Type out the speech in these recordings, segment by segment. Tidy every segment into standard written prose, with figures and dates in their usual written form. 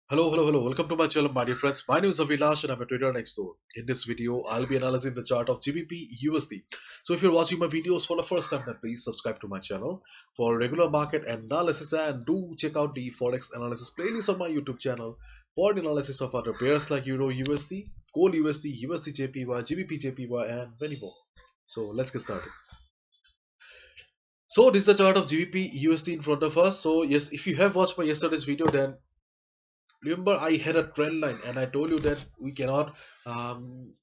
Hello. Welcome to my channel, my dear friends. My name is Avilash and I'm a trader next door. In this video, I'll be analyzing the chart of GBP USD. So if you're watching my videos for the first time, then please subscribe to my channel for regular market analysis and do check out the Forex analysis playlist on my YouTube channel for the analysis of other pairs like Euro USD, Gold USD, USD JPY, GBP JPY, and many more. So let's get started. So this is the chart of GBP USD in front of us. So yes, if you have watched my yesterday's video, then remember I had a trend line and I told you that we cannot um,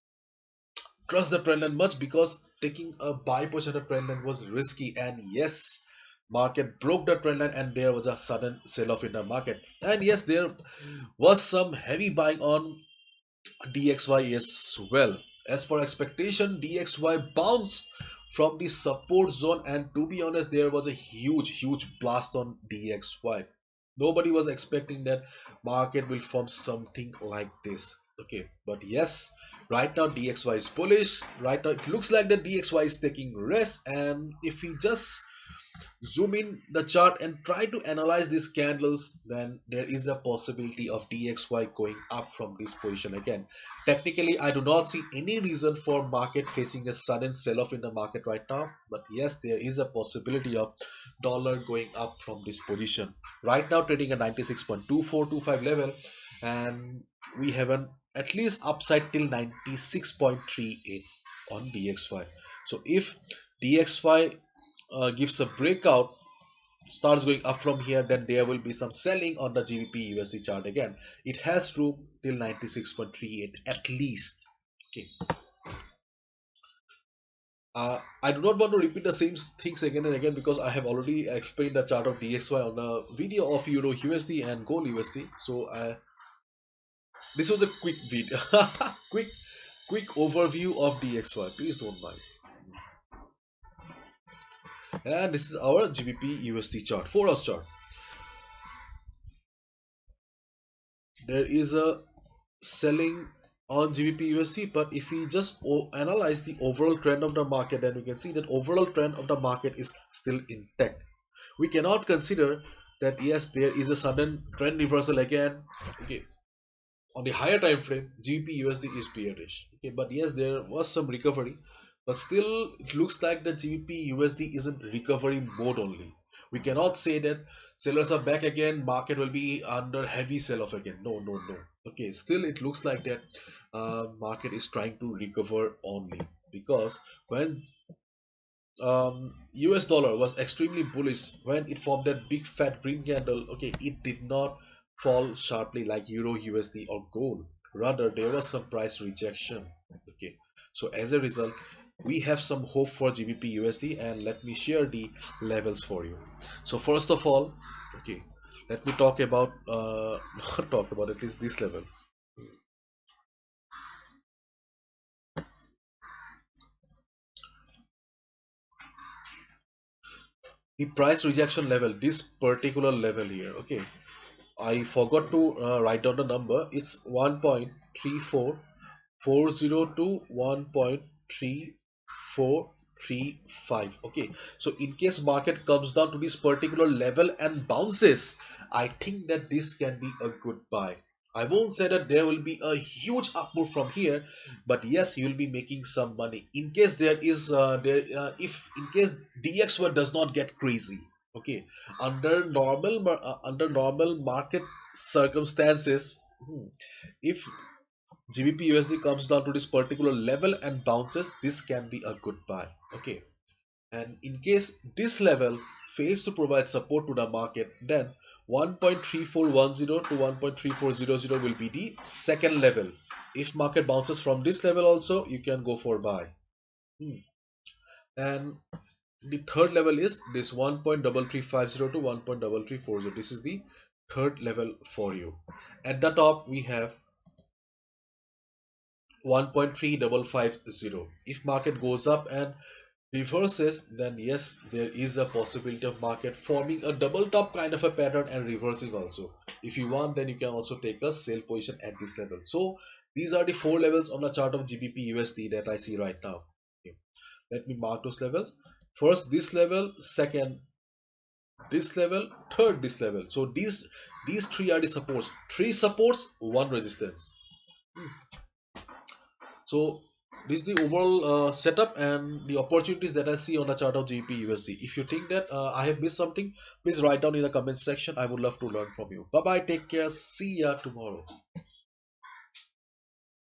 trust the trend line much because taking a buy position at the trend line was risky. And yes, market broke the trend line and there was a sudden sell off in the market. And yes, there was some heavy buying on DXY as well. As per expectation, DXY bounced from the support zone, and to be honest, there was a huge blast on DXY. Nobody was expecting that market will form something like this. Okay, but yes, right now DXY is bullish. Right now, it looks like the DXY is taking rest, and if we just zoom in the chart and try to analyze these candles, then there is a possibility of DXY going up from this position again. Technically, I do not see any reason for market facing a sudden sell-off in the market right now, but yes, there is a possibility of dollar going up from this position. Right now trading at 96.2425 level, and we have an at least upside till 96.38 on DXY. So if DXY gives a breakout, starts going up from here, then there will be some selling on the GBP USD chart again. It has room till 96.38 at least. Okay. I do not want to repeat the same things again and again because I have already explained the chart of DXY on the video of Euro USD and Gold USD. So this was a quick video, quick overview of DXY. Please don't mind. And this is our GBP USD chart, 4 hours chart. There is a selling on GBP USD, but if we just analyze the overall trend of the market, then we can see that overall trend of the market is still intact. We cannot consider that yes, there is a sudden trend reversal again. Okay, on the higher time frame, GBP USD is bearish. Okay, but yes, there was some recovery, but still it looks like the GBP USD is in recovery mode only. We cannot say that sellers are back again, market will be under heavy sell off again. No. Okay, still it looks like that market is trying to recover only because when US dollar was extremely bullish, when it formed that big fat green candle, okay, it did not fall sharply like Euro USD or gold. Rather, there was some price rejection. Okay, so as a result, we have some hope for GBP USD, and let me share the levels for you. So first of all, okay, let me talk about not talk about at least this level. The price rejection level, this particular level here, okay, I forgot to write down the number. It's 1.34402 to 1.3435. Okay, so in case market comes down to this particular level and bounces, I think that this can be a good buy. I won't say that there will be a huge up move from here, but yes, you'll be making some money in case there is if in case DXY does not get crazy. Okay, under normal market circumstances, if GBP USD comes down to this particular level and bounces, this can be a good buy. Okay, and in case this level fails to provide support to the market, then 1.3410 to 1.3400 will be the second level. If market bounces from this level also, you can go for buy. And the third level is this 1.3350 to 1.3340. This is the third level for you. At the top we have 1.3550. If market goes up and reverses, then yes, there is a possibility of market forming a double top kind of a pattern and reversing also. If you want, then you can also take a sell position at this level. So these are the four levels on the chart of GBP USD that I see right now. Okay. Let me mark those levels. First this level, second this level, third this level. So these three are the supports. Three supports, one resistance. Hmm. So this is the overall setup and the opportunities that I see on the chart of GBP USD. If you think that I have missed something, please write down in the comment section. I would love to learn from you. Bye bye. Take care. See ya tomorrow.